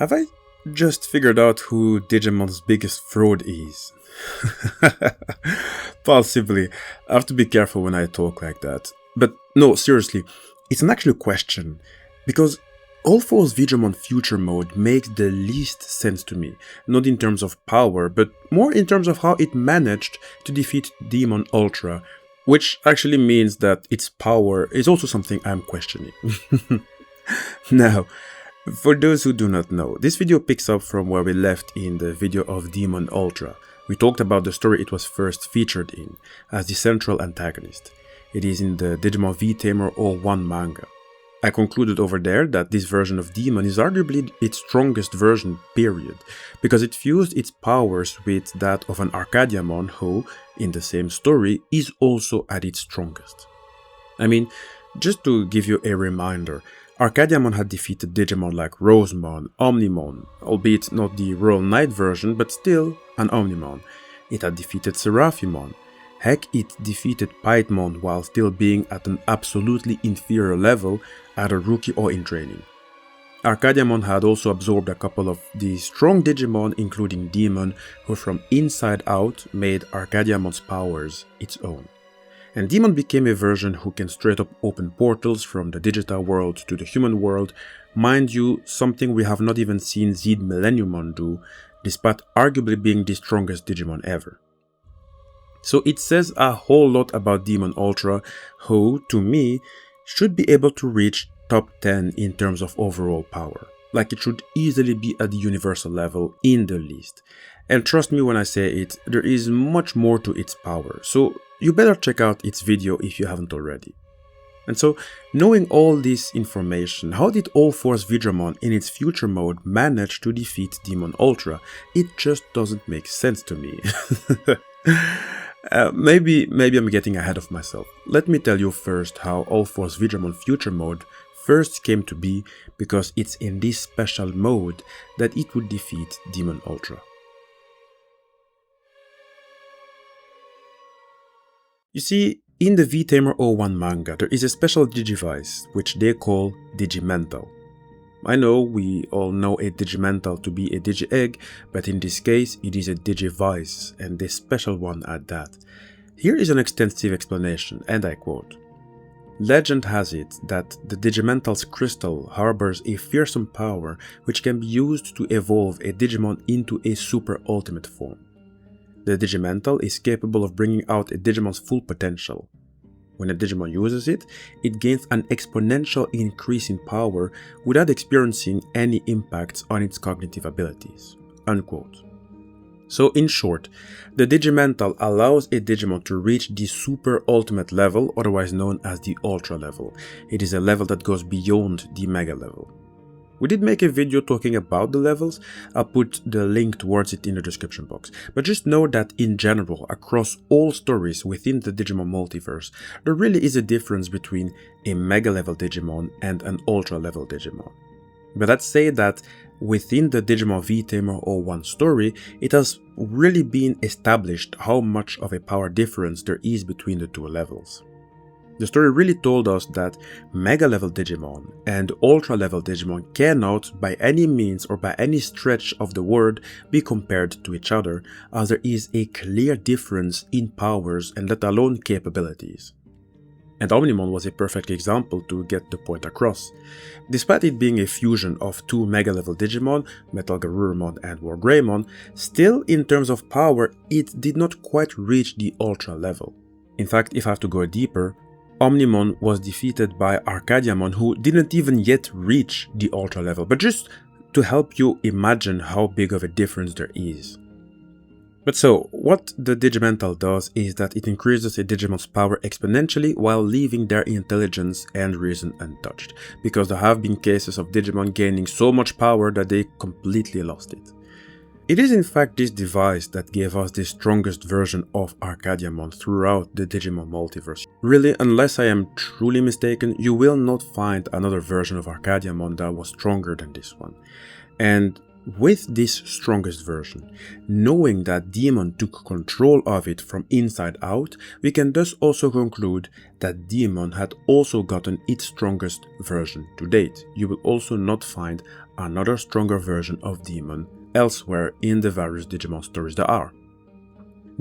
Have I just figured out who Digimon's biggest fraud is? Possibly. I have to be careful when I talk like that. But no, seriously, it's an actual question. Because UlforceVeedramon Future Mode makes the least sense to me. Not in terms of power, but more in terms of how it managed to defeat Daemon Ultra. Which actually means that its power is also something I'm questioning. Now, for those who do not know, this video picks up from where we left in the video of Daemon Ultra. We talked about the story it was first featured in, as the central antagonist. It is in the Digimon V-Tamer 01 manga. I concluded over there that this version of Daemon is arguably its strongest version, period, because it fused its powers with that of an Arcadiamon who, in the same story, is also at its strongest. I mean, just to give you a reminder, Arcadiamon had defeated Digimon like Rosemon, Omnimon, albeit not the Royal Knight version, but still an Omnimon. It had defeated Seraphimon. Heck, it defeated Pythmon while still being at an absolutely inferior level, either rookie or in training. Arcadiamon had also absorbed a couple of the strong Digimon, including Daemon, who from inside out made Arcadiamon's powers its own. And Daemon became a version who can straight up open portals from the digital world to the human world, mind you, something we have not even seen Zed Millenniumon do, despite arguably being the strongest Digimon ever. So it says a whole lot about Daemon Ultra, who, to me, should be able to reach top 10 in terms of overall power. Like it should easily be at the universal level in the least. And trust me when I say it, there is much more to its power, so you better check out its video if you haven't already. And so, knowing all this information, how did UlforceVeedramon in its future mode manage to defeat Daemon Ultra? It just doesn't make sense to me. Maybe I'm getting ahead of myself. Let me tell you first how UlforceVeedramon Future Mode first came to be, because it's in this special mode that it would defeat Daemon Ultra. You see, in the V-Tamer 01 manga, there is a special Digivice, which they call digimental. I know we all know a digimental to be a digi-egg, but in this case it is a digivice, and a special one at that. Here is an extensive explanation, and I quote, "Legend has it that the digimental's crystal harbors a fearsome power which can be used to evolve a Digimon into a super ultimate form. The digimental is capable of bringing out a Digimon's full potential. When a Digimon uses it, it gains an exponential increase in power without experiencing any impacts on its cognitive abilities." Unquote. So in short, the digimental allows a Digimon to reach the super ultimate level, otherwise known as the ultra level. It is a level that goes beyond the mega level. We did make a video talking about the levels, I'll put the link towards it in the description box, but just know that in general, across all stories within the Digimon multiverse, there really is a difference between a mega level Digimon and an ultra level Digimon. But let's say that within the Digimon V-Tamer 01 story, it has really been established how much of a power difference there is between the two levels. The story really told us that Mega level Digimon and Ultra level Digimon cannot, by any means or by any stretch of the word, be compared to each other, as there is a clear difference in powers and let alone capabilities. And Omnimon was a perfect example to get the point across. Despite it being a fusion of two Mega level Digimon, Metal Garurumon and Wargreymon, still in terms of power it did not quite reach the Ultra level. In fact, if I have to go deeper, Omnimon was defeated by Arcadiamon, who didn't even yet reach the Ultra level, but just to help you imagine how big of a difference there is. But so, what the Digimental does is that it increases a Digimon's power exponentially while leaving their intelligence and reason untouched, because there have been cases of Digimon gaining so much power that they completely lost it. It is in fact this device that gave us the strongest version of Arcadiamon throughout the Digimon multiverse. Really, unless I am truly mistaken, you will not find another version of Arcadiamon that was stronger than this one. And with this strongest version, knowing that Daemon took control of it from inside out, we can thus also conclude that Daemon had also gotten its strongest version to date. You will also not find another stronger version of Daemon elsewhere in the various Digimon stories there are.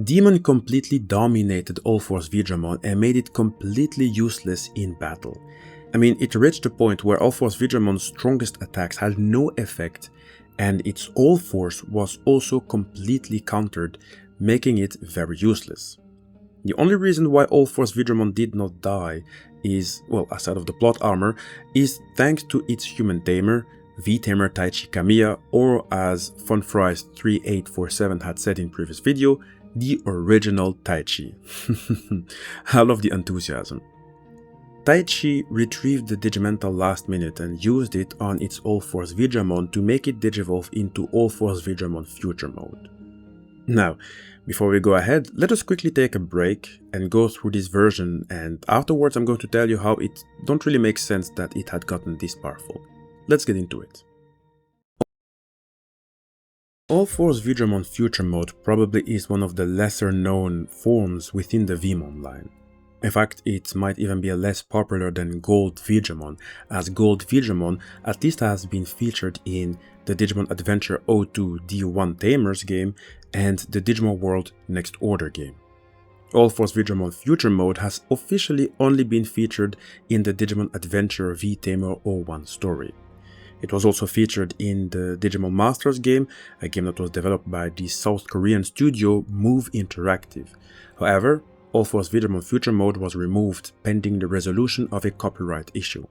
Daemon completely dominated UlforceVeedramon and made it completely useless in battle. I mean, it reached a point where UlforceVeedramon's strongest attacks had no effect, and its All-Force was also completely countered, making it very useless. The only reason why UlforceVeedramon did not die is, well, aside of the plot armor, is thanks to its human tamer, V-Tamer Taichi Kamiya, or as FunFries3847 had said in previous video, the original Taichi. I love the enthusiasm. Taichi retrieved the digimental last minute and used it on its UlforceVeedramon to make it digivolve into UlforceVeedramon Future Mode. Now, before we go ahead, let us quickly take a break and go through this version, and afterwards I'm going to tell you how it don't really make sense that it had gotten this powerful. Let's get into it. UlforceVeedramon Future Mode probably is one of the lesser known forms within the Veemon line. In fact, it might even be less popular than Gold V-Dramon, as Gold V-Dramon at least has been featured in the Digimon Adventure V-2 D1 Tamers game and the Digimon World Next Order game. UlforceVeedramon Future Mode has officially only been featured in the Digimon Adventure V-Tamer 01 story. It was also featured in the Digimon Masters game, a game that was developed by the South Korean studio Move Interactive. However, UlforceVeedramon Future Mode was removed pending the resolution of a copyright issue,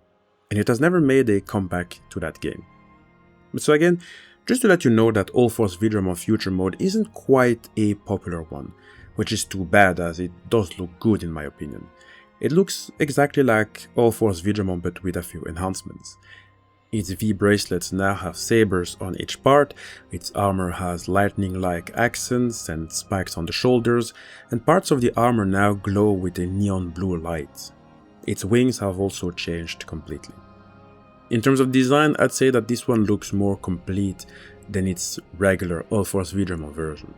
and it has never made a comeback to that game. So again, just to let you know that UlforceVeedramon Future Mode isn't quite a popular one, which is too bad as it does look good in my opinion. It looks exactly like UlforceVeedramon but with a few enhancements. Its V-bracelets now have sabers on each part, its armor has lightning-like accents and spikes on the shoulders, and parts of the armor now glow with a neon blue light. Its wings have also changed completely. In terms of design, I'd say that this one looks more complete than its regular UlforceVeedramon version.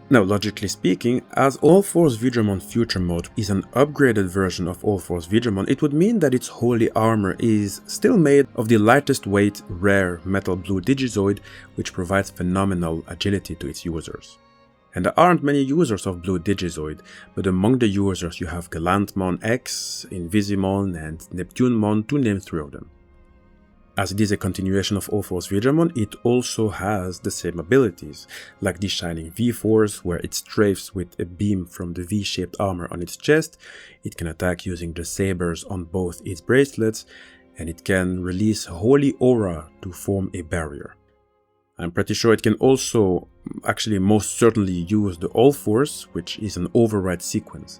Now, logically speaking, as UlforceVeedramon Future Mode is an upgraded version of UlforceVeedramon, it would mean that its holy armor is still made of the lightest weight, rare metal blue Digizoid, which provides phenomenal agility to its users. And there aren't many users of blue Digizoid, but among the users you have Gallantmon X, Invisimon, and Neptunemon, to name 3 of them. As it is a continuation of UlforceVeedramon, it also has the same abilities, like the Shining V-Force, where it strafes with a beam from the V-shaped armor on its chest, it can attack using the sabers on both its bracelets, and it can release Holy Aura to form a barrier. I'm pretty sure it can also, actually most certainly, use the All-Force, which is an override sequence.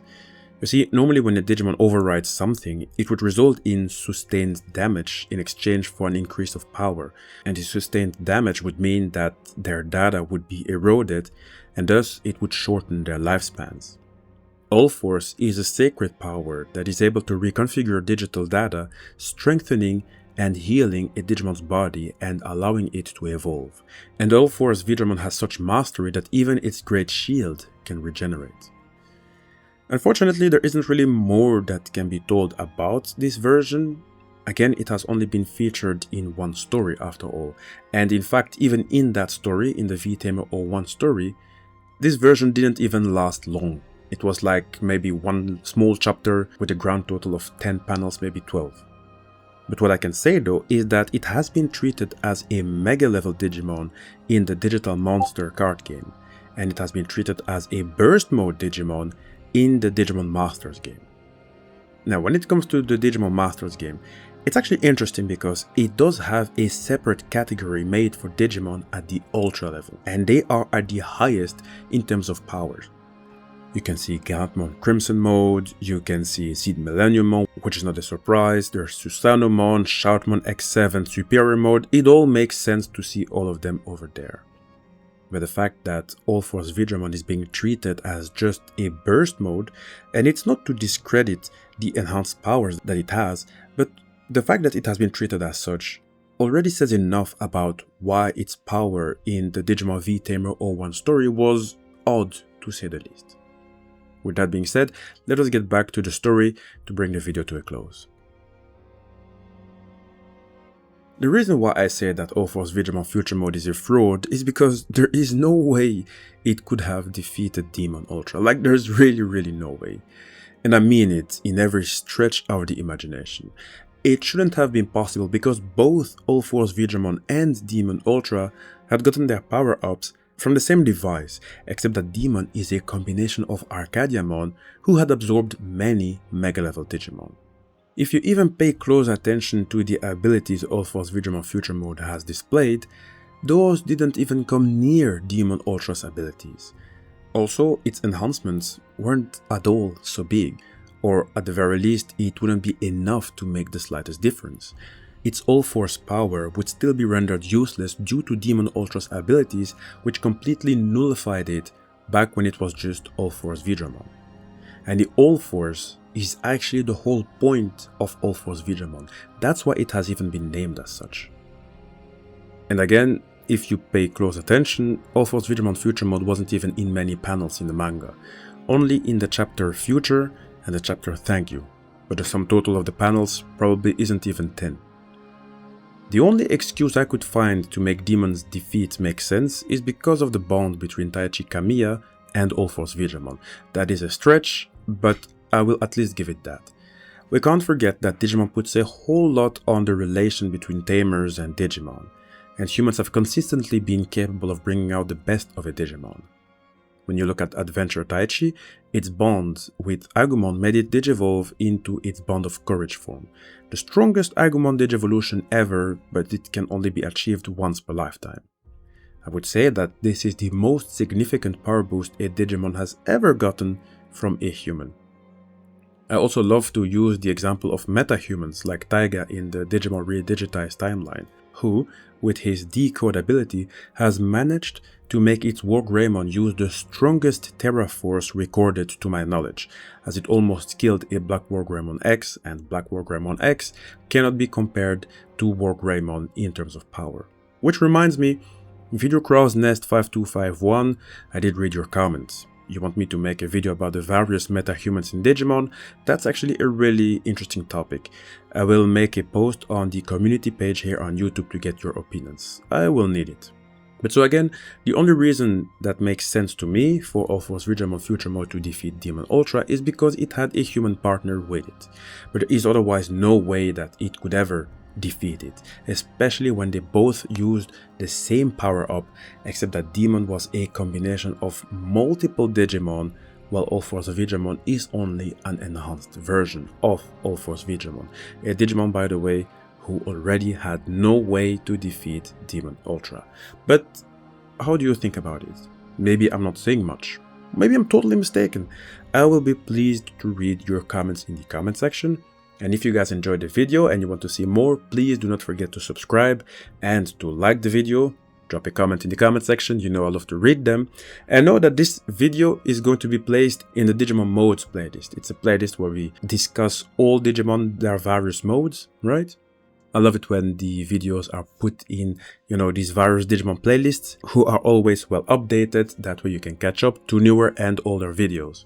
You see, normally when a Digimon overrides something, it would result in sustained damage in exchange for an increase of power, and the sustained damage would mean that their data would be eroded, and thus it would shorten their lifespans. All-Force is a sacred power that is able to reconfigure digital data, strengthening and healing a Digimon's body and allowing it to evolve. And UlforceVeedramon has such mastery that even its Great Shield can regenerate. Unfortunately, there isn't really more that can be told about this version. Again, it has only been featured in one story after all, and in fact, even in that story, in the V-Tamer 01 story, this version didn't even last long. It was like maybe one small chapter with a grand total of 10 panels, maybe 12. But what I can say though is that it has been treated as a mega level Digimon in the Digital Monster card game, and it has been treated as a burst mode Digimon in the Digimon Masters game. Now, when it comes to the Digimon Masters game, it's actually interesting because it does have a separate category made for Digimon at the Ultra level, and they are at the highest in terms of powers. You can see Gallantmon Crimson Mode, you can see Seed Millenniummon, which is not a surprise, there's Susanomon, Shoutmon X7 Superior Mode. It all makes sense to see all of them over there. But the fact that UlforceVeedramon is being treated as just a burst mode, and it's not to discredit the enhanced powers that it has, but the fact that it has been treated as such already says enough about why its power in the Digimon V-Tamer 01 story was odd, to say the least. With that being said, let us get back to the story to bring the video to a close. The reason why I say that UlforceVeedramon Future Mode is a fraud is because there is no way it could have defeated Demon Ultra. Like, there's really no way. And I mean it in every stretch of the imagination. It shouldn't have been possible because both UlforceVeedramon and Demon Ultra had gotten their power-ups from the same device, except that Daemon is a combination of Arcadiamon who had absorbed many Mega-level Digimon. If you even pay close attention to the abilities UlforceVeedramon Future Mode has displayed, those didn't even come near Demon Ultra's abilities. Also, its enhancements weren't at all so big, or at the very least it wouldn't be enough to make the slightest difference. Its all-force power would still be rendered useless due to Demon Ultra's abilities, which completely nullified it back when it was just UlforceVeedramon. And the all-force is actually the whole point of UlforceVeedramon. That's why it has even been named as such. And again, if you pay close attention, UlforceVeedramon Future Mode wasn't even in many panels in the manga, only in the chapter Future and the chapter Thank You, but the sum total of the panels probably isn't even 10. The only excuse I could find to make Demon's defeat make sense is because of the bond between Taichi Kamiya and UlforceVeedramon. That is a stretch, but I will at least give it that. We can't forget that Digimon puts a whole lot on the relation between Tamers and Digimon, and humans have consistently been capable of bringing out the best of a Digimon. When you look at Adventure Taichi, its bond with Agumon made it digivolve into its Bond of Courage form, the strongest Agumon digivolution ever, but it can only be achieved once per lifetime. I would say that this is the most significant power boost a Digimon has ever gotten from a human. I also love to use the example of meta-humans like Taiga in the Digimon Redigitized timeline, who, with his Decode ability, has managed to make its WarGreymon use the strongest Terra Force recorded to my knowledge, as it almost killed a Black WarGreymon X, and Black WarGreymon X cannot be compared to WarGreymon in terms of power. Which reminds me, VideoCrossNest5251, I did read your comments. You want me to make a video about the various meta-humans in Digimon? That's actually a really interesting topic. I will make a post on the community page here on YouTube to get your opinions. I will need it. But so again, the only reason that makes sense to me for UlforceVeedramon Future Mode to defeat Demon Ultra is because it had a human partner with it. But there is otherwise no way that it could ever defeat it, especially when they both used the same power-up, except that Daemon was a combination of multiple Digimon, while UlforceVeedramon is only an enhanced version of UlforceVeedramon, a Digimon, by the way, who already had no way to defeat Demon Ultra. But how do you think about it? Maybe I'm not saying much. Maybe I'm totally mistaken. I will be pleased to read your comments in the comment section. And if you guys enjoyed the video and you want to see more, please do not forget to subscribe and to like the video. Drop a comment in the comment section, you know I love to read them. And know that this video is going to be placed in the Digimon Modes playlist. It's a playlist where we discuss all Digimon, their various modes, right? I love it when the videos are put in, these various Digimon playlists who are always well updated. That way you can catch up to newer and older videos.